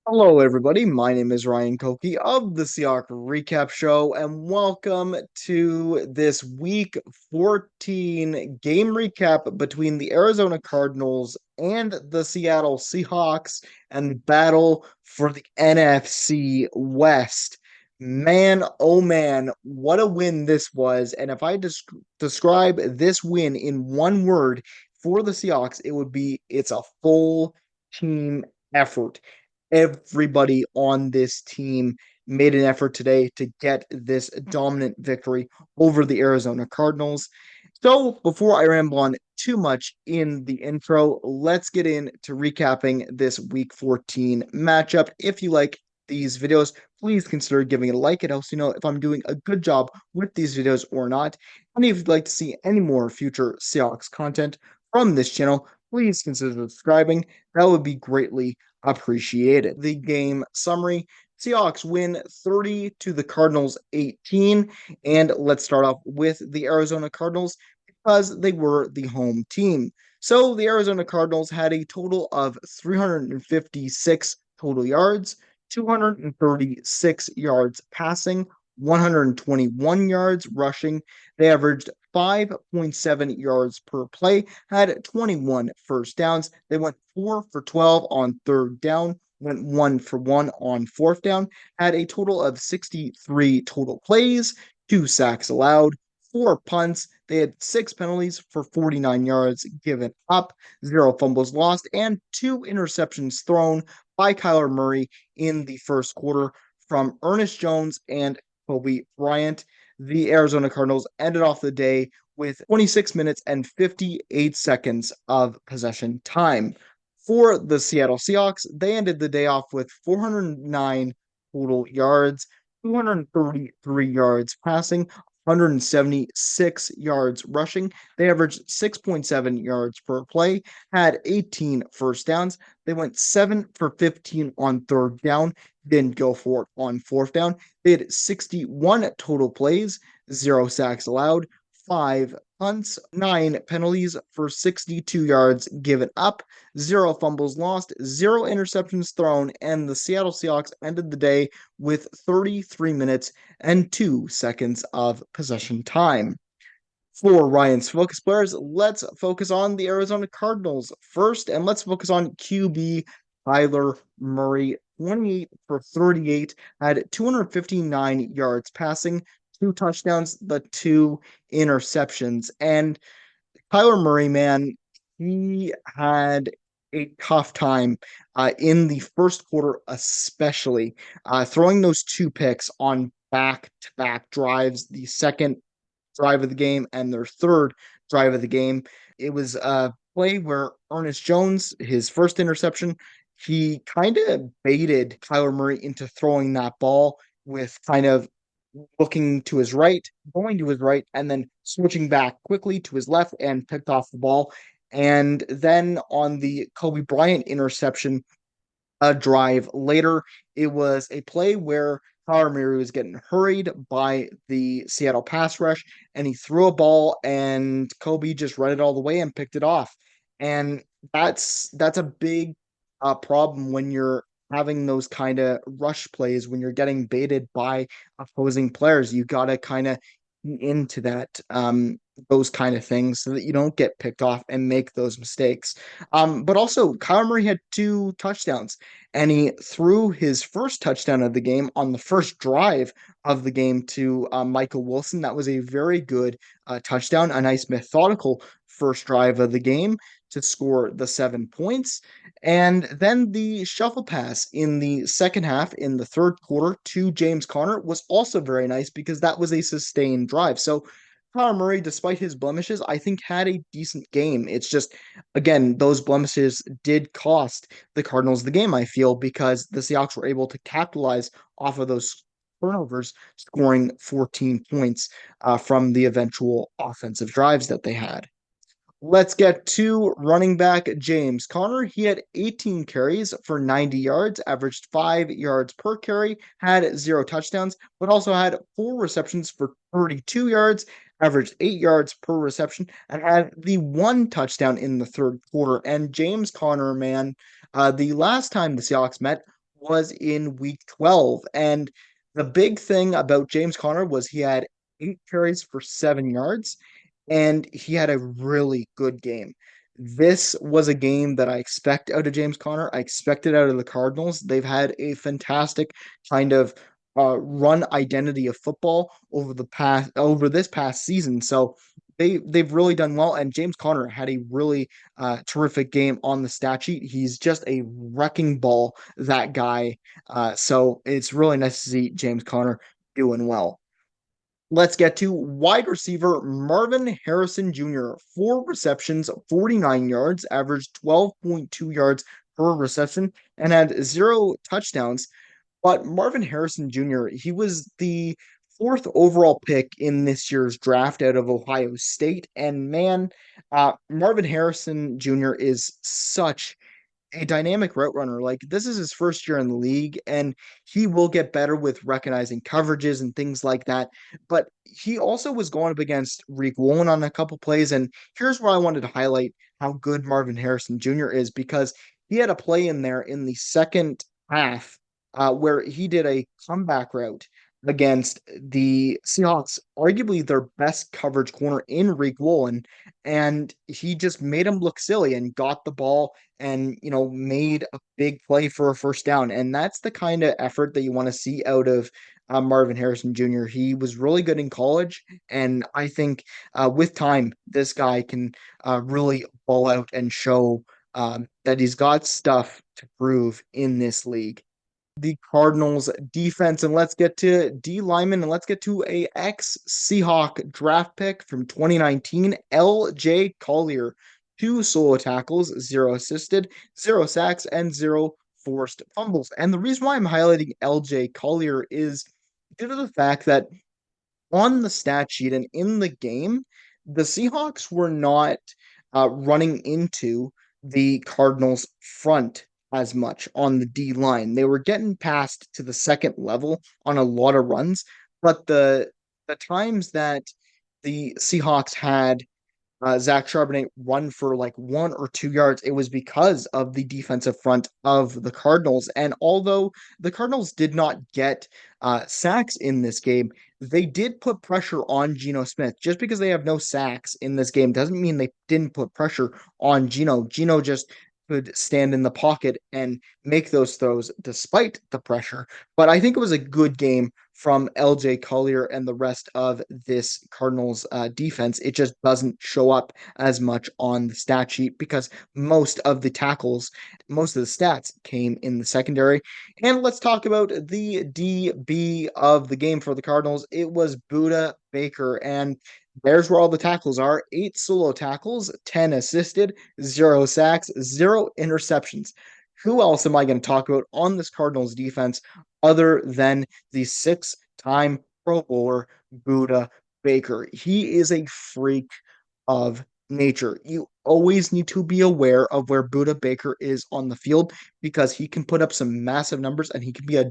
Hello, everybody. My name is Ryan Koki of the Seahawk Recap Show, and welcome to this Week 14 game recap between the Arizona Cardinals and the Seattle Seahawks and battle for the NFC West. Man, oh man, what a win this was. And if I describe this win in one word for the Seahawks, it would be it's a full team effort. Everybody on this team made an effort today to get this dominant victory over the Arizona Cardinals. So, before I ramble on too much in the intro, let's get into recapping this Week 14 matchup. If you like these videos, please consider giving it a like. It helps you know if I'm doing a good job with these videos or not. And if you'd like to see any more future Seahawks content from this channel, please consider subscribing. That would be greatly appreciated. The game summary: Seahawks win 30 to the Cardinals 18. And let's start off with the Arizona Cardinals because they were the home team. So the Arizona Cardinals had a total of 356 total yards, 236 yards passing, 121 yards rushing. They averaged 5.7 yards per play, had 21 first downs. They went 4 for 12 on third down, went 1 for 1 on fourth down, had a total of 63 total plays, 2 sacks allowed, 4 punts. They had 6 penalties for 49 yards given up, 0 fumbles lost, and 2 interceptions thrown by Kyler Murray in the first quarter from Ernest Jones and Kobe Bryant. The Arizona Cardinals ended off the day with 26 minutes and 58 seconds of possession time. For the Seattle Seahawks, they ended the day off with 409 total yards, 233 yards passing, 176 yards rushing. They averaged 6.7 yards per play, had 18 first downs. They went 7 for 15 on third down, didn't go for it on fourth down. They had 61 total plays, 0 sacks allowed, 5 punts, 9 penalties for 62 yards given up, 0 fumbles lost, 0 interceptions thrown, and the Seattle Seahawks ended the day with 33 minutes and 2 seconds of possession time. For Ryan's focus players, let's focus on the Arizona Cardinals first, and let's focus on QB Kyler Murray. 28 for 38, had 259 yards passing, 2 touchdowns, the 2 interceptions. And Kyler Murray, man, he had a tough time in the first quarter, especially throwing those 2 picks on back-to-back drives. The second drive of the game and their third drive of the game. It was a play where Ernest Jones, his first interception, he kind of baited Kyler Murray into throwing that ball with kind of looking to his right, going to his right, and then switching back quickly to his left and picked off the ball. And then on the Kobe Bryant interception, a drive later, it was a play where Kyler Murray was getting hurried by the Seattle pass rush, and he threw a ball, and Kobe just read it all the way and picked it off. And that's a big problem when you're having those kind of rush plays when you're getting baited by opposing players. You got to kind of into that those kind of things so that you don't get picked off and make those mistakes. But also, Kyler Murray had 2 touchdowns, and he threw his first touchdown of the game on the first drive of the game to Michael Wilson. That was a very good touchdown, a nice methodical first drive of the game to score the 7 points. And then the shuffle pass in the second half, in the third quarter, to James Conner was also very nice because that was a sustained drive. So Kyler Murray, despite his blemishes, I think had a decent game. It's just, again, those blemishes did cost the Cardinals the game, I feel, because the Seahawks were able to capitalize off of those turnovers, scoring 14 points from the eventual offensive drives that they had. Let's get to running back James Conner. He had 18 carries for 90 yards, averaged 5 yards per carry, had 0 touchdowns, but also had 4 receptions for 32 yards, averaged 8 yards per reception, and had the 1 touchdown in the third quarter. And James Conner, man, the last time the Seahawks met was in week 12. And the big thing about James Conner was he had 8 carries for 7 yards, and he had a really good game. This was a game that I expect out of James Conner. I expected out of the Cardinals. They've had a fantastic kind of run identity of football over this past season. So they've really done well. And James Conner had a really terrific game on the stat sheet. He's just a wrecking ball, that guy. So it's really nice to see James Conner doing well. Let's get to wide receiver Marvin Harrison Jr. 4 receptions, 49 yards, averaged 12.2 yards per reception, and had 0 touchdowns. But Marvin Harrison Jr., he was the fourth overall pick in this year's draft out of Ohio State. And man, Marvin Harrison Jr. is such a dynamic route runner. Like, this is his first year in the league, and he will get better with recognizing coverages and things like that. But he also was going up against Reek Woolen on a couple plays. And here's where I wanted to highlight how good Marvin Harrison Jr. is, because he had a play in there in the second half where he did a comeback route against the Seahawks, arguably their best coverage corner in Reek Woolen, and he just made him look silly and got the ball and made a big play for a first down. And that's the kind of effort that you want to see out of Marvin Harrison Jr. He was really good in college, and I think with time this guy can really ball out and show that he's got stuff to prove in this league. The Cardinals defense, and let's get to D lineman, and let's get to a ex Seahawk draft pick from 2019, LJ Collier. 2 solo tackles, 0 assisted, 0 sacks, and 0 forced fumbles. And the reason why I'm highlighting LJ Collier is due to the fact that on the stat sheet and in the game, the Seahawks were not running into the Cardinals front as much on the D line. They were getting past to the second level on a lot of runs, but the times that the Seahawks had Zach Charbonnet run for like 1 or 2 yards, it was because of the defensive front of the Cardinals. And although the Cardinals did not get sacks in this game, they did put pressure on Geno Smith. Just because they have no sacks in this game doesn't mean they didn't put pressure on Geno. Geno just could stand in the pocket and make those throws despite the pressure. But I think it was a good game from LJ Collier and the rest of this Cardinals defense. It just doesn't show up as much on the stat sheet because most of the tackles, most of the stats came in the secondary. And let's talk about the DB of the game for the Cardinals. It was Buda Baker, and there's where all the tackles are. 8 solo tackles, 10 assisted, 0 sacks, 0 interceptions. Who else am I going to talk about on this Cardinals defense other than the 6-time Pro Bowler, Buda Baker? He is a freak of nature. You always need to be aware of where Buda Baker is on the field because he can put up some massive numbers and he can be a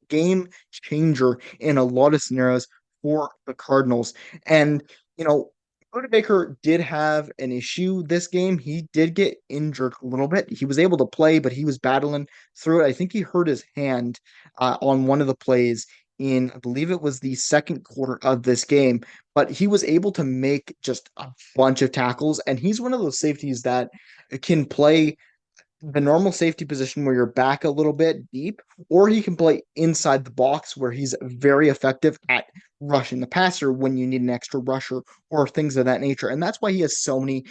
game changer in a lot of scenarios for the Cardinals. And, you know, Buda Baker did have an issue this game. He did get injured a little bit. He was able to play, but he was battling through it. I think he hurt his hand on one of the plays in, I believe it was the second quarter of this game, but he was able to make just a bunch of tackles. And he's one of those safeties that can play the normal safety position where you're back a little bit deep, or he can play inside the box where he's very effective at rushing the passer when you need an extra rusher or things of that nature. And that's why he has so many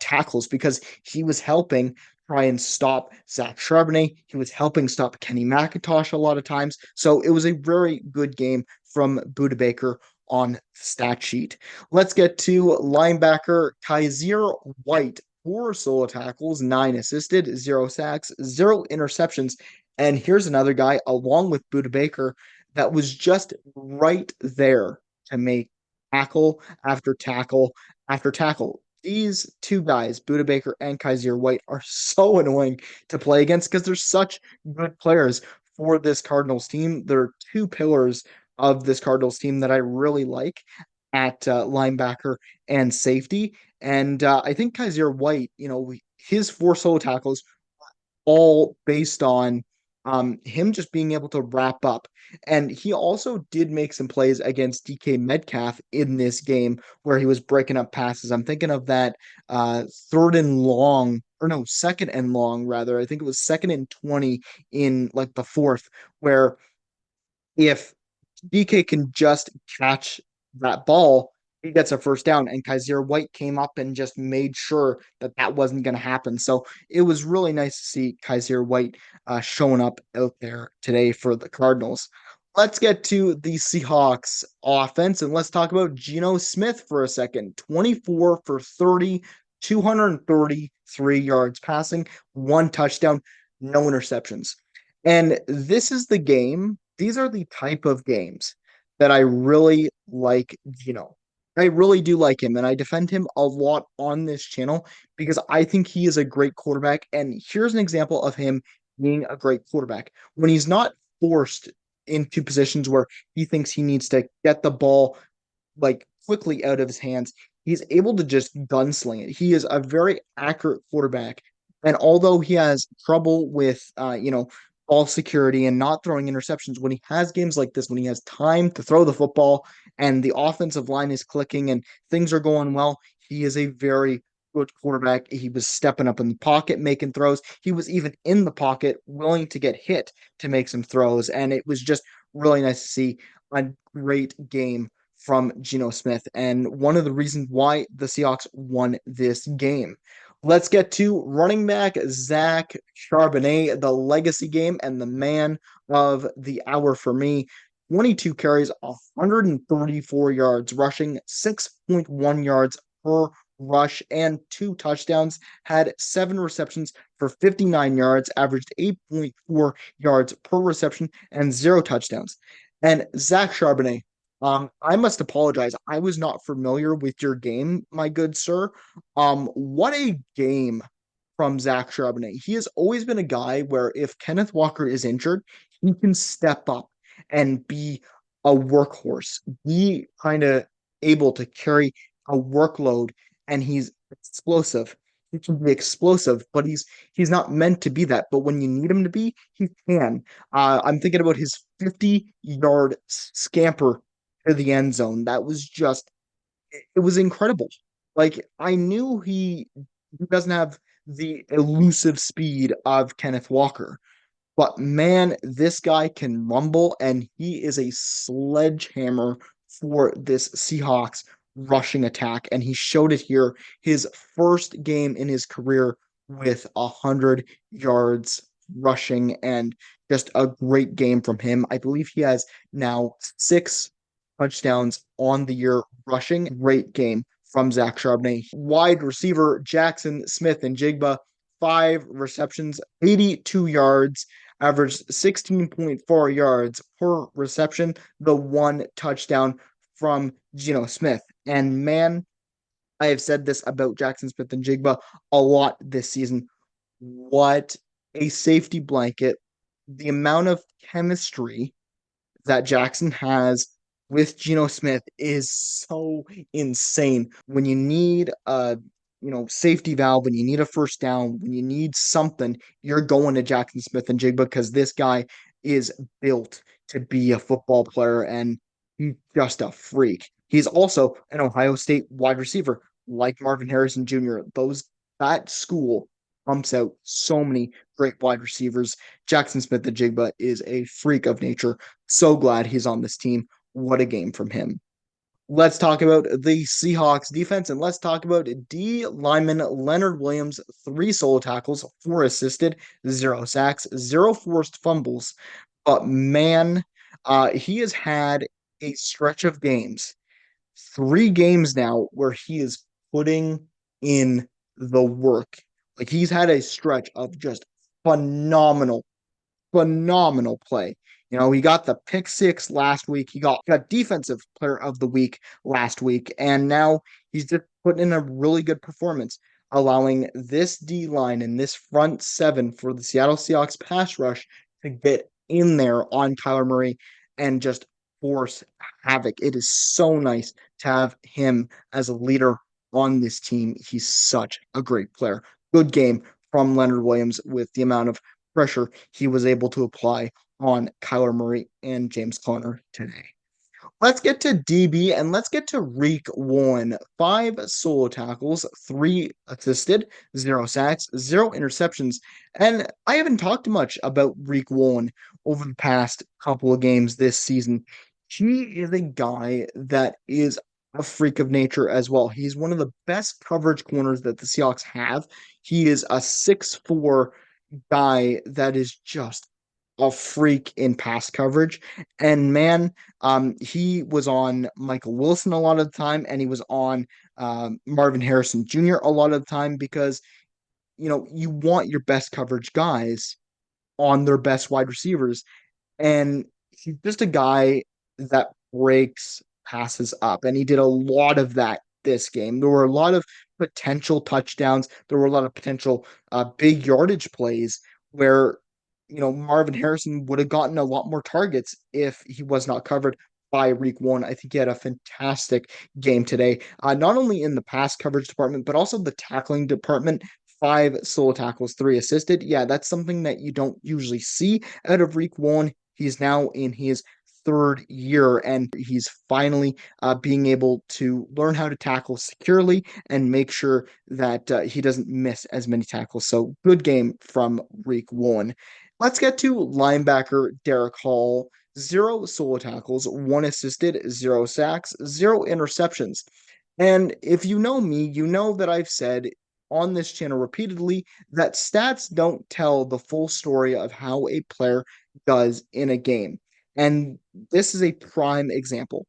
tackles because he was helping try and stop Zach Charbonnet. He was helping stop Kenny McIntosh a lot of times. So it was a very good game from Buda Baker on the stat sheet. Let's get to linebacker Kaiser White. 4 solo tackles, 9 assisted, 0 sacks, 0 interceptions. And here's another guy, along with Buda Baker, that was just right there to make tackle after tackle after tackle. These two guys, Buda Baker and Kaiser White, are so annoying to play against because they're such good players for this Cardinals team. They're two pillars of this Cardinals team that I really like at linebacker and safety. And I think Kaiser White, his 4 solo tackles all based on him just being able to wrap up. And he also did make some plays against DK Metcalf in this game where he was breaking up passes. I'm thinking of that third and long, or no, second and long, rather. I think it was second and 20 in like the fourth, where if DK can just catch that ball, he gets a first down. And Kaiser White came up and just made sure that that wasn't going to happen. So it was really nice to see Kaiser White showing up out there today for the Cardinals. Let's get to the Seahawks offense and let's talk about Geno Smith for a second. 24 for 30, 233 yards passing, one touchdown, no interceptions. And this is the game. These are the type of games that I really like Gino. I really do like him, and I defend him a lot on this channel because I think he is a great quarterback. And here's an example of him being a great quarterback when he's not forced into positions where he thinks he needs to get the ball like quickly out of his hands. He's able to just gunsling it. He is a very accurate quarterback. And although he has trouble with ball security and not throwing interceptions, when he has games like this, when he has time to throw the football and the offensive line is clicking and things are going well, he is a very good quarterback. He was stepping up in the pocket, making throws. He was even in the pocket, willing to get hit to make some throws. And it was just really nice to see a great game from Geno Smith and one of the reasons why the Seahawks won this game. Let's get to running back Zach Charbonnet, the legacy game and the man of the hour for me. 22 carries, 134 yards rushing, 6.1 yards per rush, and two touchdowns. Had seven receptions for 59 yards, averaged 8.4 yards per reception, and zero touchdowns. And Zach Charbonnet, I must apologize. I was not familiar with your game, my good sir. What a game from Zach Charbonnet. He has always been a guy where if Kenneth Walker is injured, he can step up and be a workhorse, be kind of able to carry a workload, and he's explosive. He can be explosive, but he's not meant to be that. But when you need him to be, he can. I'm thinking about his 50-yard scamper to the end zone. That was just it was incredible. Like I knew he doesn't have the elusive speed of Kenneth Walker, but man, this guy can rumble and he is a sledgehammer for this Seahawks rushing attack. And he showed it here, his first game in his career with 100 yards rushing and just a great game from him. I believe he has now six touchdowns on the year rushing. Great game from Zach Charbonnet. Wide receiver Jackson Smith and Jigba, five receptions, 82 yards, averaged 16.4 yards per reception, the one touchdown from Geno Smith. And man, I have said this about Jackson Smith and Jigba a lot this season. What a safety blanket. The amount of chemistry that Jackson has with Geno Smith is so insane. When you need a safety valve, when you need a first down, when you need something, you're going to Jackson Smith and Jigba because this guy is built to be a football player and he's just a freak. He's also an Ohio State wide receiver like Marvin Harrison Jr. That school pumps out so many great wide receivers. Jackson Smith the Jigba is a freak of nature. So glad he's on this team. What a game from him. Let's talk about the Seahawks defense and let's talk about D lineman Leonard Williams, three solo tackles, four assisted, zero sacks, zero forced fumbles. But man, he has had a stretch of games, three games now, where he is putting in the work. Like he's had a stretch of just phenomenal phenomenal play. He got the pick six last week. He got defensive player of the week last week, and now he's just putting in a really good performance, allowing this D line and this front seven for the Seattle Seahawks pass rush to get in there on Kyler Murray and just force havoc. It is so nice to have him as a leader on this team. He's such a great player. Good game from Leonard Williams with the amount of pressure he was able to apply on Kyler Murray and James Conner today. Let's get to DB and let's get to Reek Warren. Five solo tackles, three assisted, zero sacks, zero interceptions. And I haven't talked much about Reek Warren over the past couple of games this season. He is a guy that is a freak of nature as well. He's one of the best coverage corners that the Seahawks have. He is a 6'4" guy that is just a freak in pass coverage. And man, he was on Michael Wilson a lot of the time, and he was on Marvin Harrison Jr. a lot of the time because you want your best coverage guys on their best wide receivers, and he's just a guy that breaks passes up, and he did a lot of that this game. There were a lot of potential touchdowns. There were a lot of potential big yardage plays where Marvin Harrison would have gotten a lot more targets if he was not covered by Reek One. I think he had a fantastic game today, not only in the pass coverage department, but also the tackling department. Five solo tackles, three assisted. Yeah, that's something that you don't usually see out of Reek One. He's now in his third year, and he's finally being able to learn how to tackle securely and make sure that he doesn't miss as many tackles. So good game from Reek One. Let's get to linebacker Derek Hall. Zero solo tackles, one assisted, zero sacks, zero interceptions. And if you know me, you know that I've said on this channel repeatedly that stats don't tell the full story of how a player does in a game. And this is a prime example.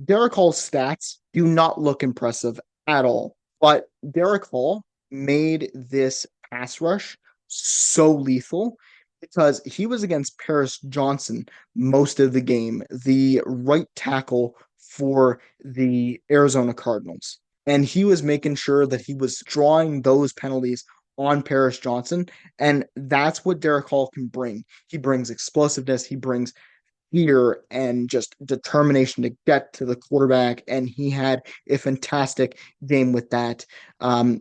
Derek Hall's stats do not look impressive at all, but Derek Hall made this pass rush so lethal because he was against Paris Johnson most of the game, the right tackle for the Arizona Cardinals. And he was making sure that he was drawing those penalties on Paris Johnson. And that's what Derek Hall can bring. He brings explosiveness, he brings fear and just determination to get to the quarterback. And he had a fantastic game with that,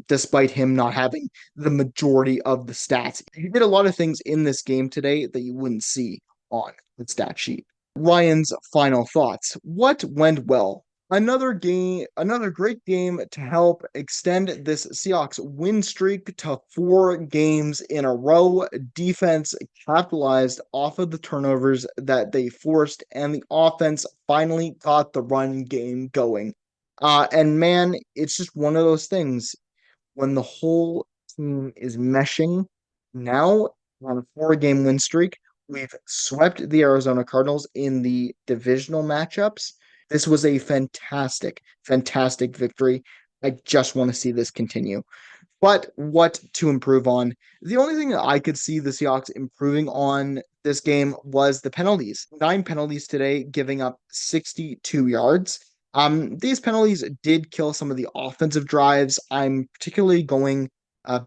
despite him not having the majority of the stats. He did a lot of things in this game today that you wouldn't see on the stat sheet. Ryan's final thoughts. What went well? Another game, another great game to help extend this Seahawks win streak to 4 games in a row. Defense capitalized off of the turnovers that they forced, and the offense finally got the run game going. And man, it's just one of those things when the whole team is meshing. Now, on a 4 game win streak, we've swept the Arizona Cardinals in the divisional matchups. This was a fantastic, fantastic victory. I just want to see this continue. But what to improve on? The only thing that I could see the Seahawks improving on this game was the penalties. 9 penalties today, giving up 62 yards. These penalties did kill some of the offensive drives. I'm particularly going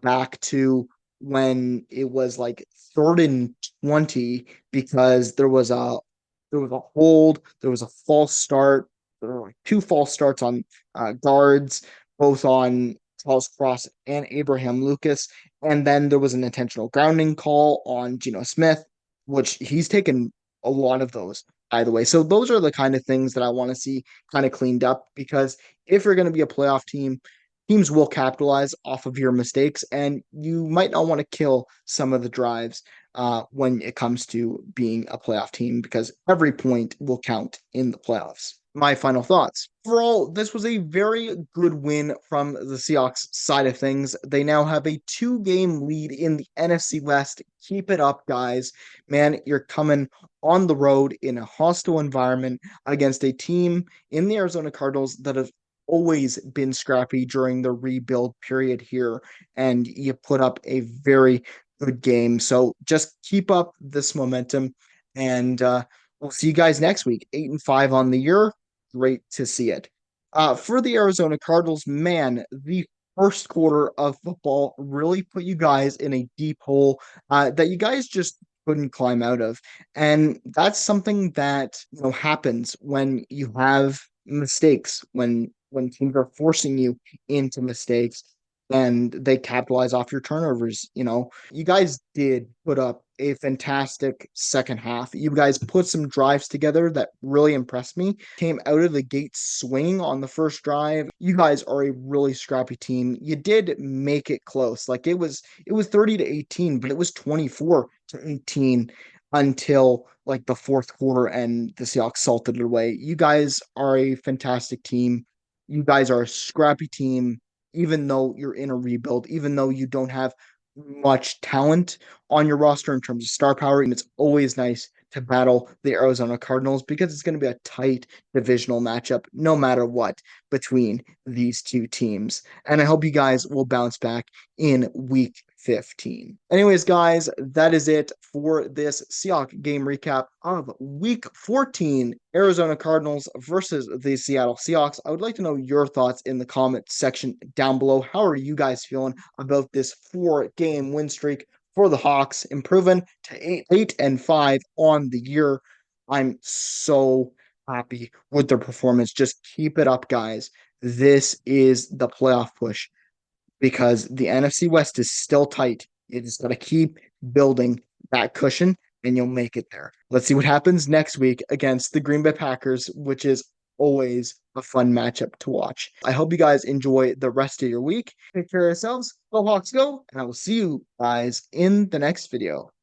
back to when it was like 3rd and 20 because there was a hold, there was a false start, there were like 2 false starts on guards, both on Charles Cross and Abraham Lucas. And then there was an intentional grounding call on Geno Smith, which he's taken a lot of those, by the way. So those are the kind of things that I want to see kind of cleaned up because if you're going to be a playoff team, teams will capitalize off of your mistakes, and you might not want to kill some of the drives when it comes to being a playoff team because every point will count in the playoffs. My final thoughts. Overall, this was a very good win from the Seahawks side of things. They now have a 2 game lead in the NFC West. Keep it up, guys. Man, you're coming on the road in a hostile environment against a team in the Arizona Cardinals that have always been scrappy during the rebuild period here, and you put up a very good game. So just keep up this momentum, and we'll see you guys next week. 8-5 on the year. Great to see it. For the Arizona Cardinals, man, the first quarter of football really put you guys in a deep hole that you guys just couldn't climb out of. And that's something that happens when you have mistakes, when teams are forcing you into mistakes. and they capitalize off your turnovers. You guys did put up a fantastic second half. You guys put some drives together that really impressed me. Came out of the gate swinging on the first drive. You guys are a really scrappy team. You did make it close. Like it was 30 to 18, but it was 24 to 18 until like the fourth quarter and the Seahawks salted it away. You guys are a fantastic team. You guys are a scrappy team, even though you're in a rebuild, even though you don't have much talent on your roster in terms of star power. And it's always nice to battle the Arizona Cardinals because it's going to be a tight divisional matchup no matter what between these two teams. And I hope you guys will bounce back in week 15. Anyways, guys, that is it for this Seahawk game recap of week 14, Arizona Cardinals versus the Seattle Seahawks. I would like to know your thoughts in the comment section down below. How are you guys feeling about this 4-game win streak for the Hawks, improving to 8-5 on the year? I'm so happy with their performance. Just keep it up, guys. This is the playoff push because the NFC West is still tight. You just got to keep building that cushion and you'll make it there. Let's see what happens next week against the Green Bay Packers, which is always a fun matchup to watch. I hope you guys enjoy the rest of your week. Take care of yourselves. Go Hawks, go. And I will see you guys in the next video.